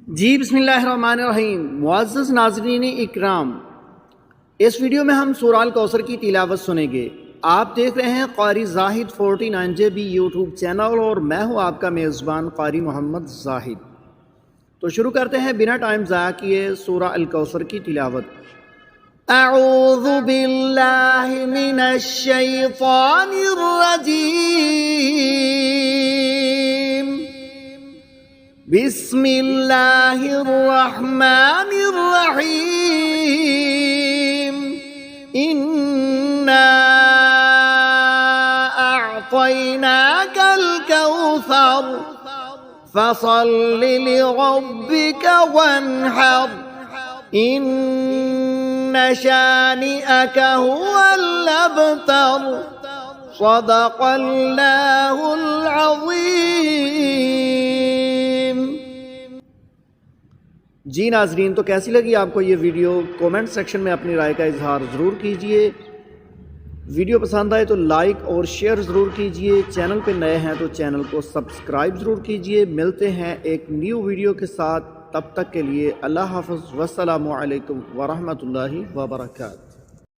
جی بسم اللہ الرحمن الرحیم۔ معزز ناظرین اکرام، اس ویڈیو میں ہم سورہ الکوثر کی تلاوت سنیں گے۔ آپ دیکھ رہے ہیں قاری زاہد 49 JB یوٹیوب چینل اور میں ہوں آپ کا میزبان قاری محمد زاہد۔ تو شروع کرتے ہیں بنا ٹائم ضائع کیے سورہ الکوثر کی تلاوت۔ اعوذ باللہ من الشیطان الرجیم، بسم اللہ الرحمن الرحیم۔ انا اعطیناک الکوثر فصل لربک وانحر ان شانئک هو الابتر۔ صدق اللہ العظیم۔ جی ناظرین، تو کیسی لگی آپ کو یہ ویڈیو؟ کومنٹ سیکشن میں اپنی رائے کا اظہار ضرور کیجئے۔ ویڈیو پسند آئے تو لائک اور شیئر ضرور کیجئے۔ چینل پہ نئے ہیں تو چینل کو سبسکرائب ضرور کیجئے۔ ملتے ہیں ایک نیو ویڈیو کے ساتھ، تب تک کے لیے اللہ حافظ، والسلام علیکم ورحمۃ اللہ وبرکاتہ۔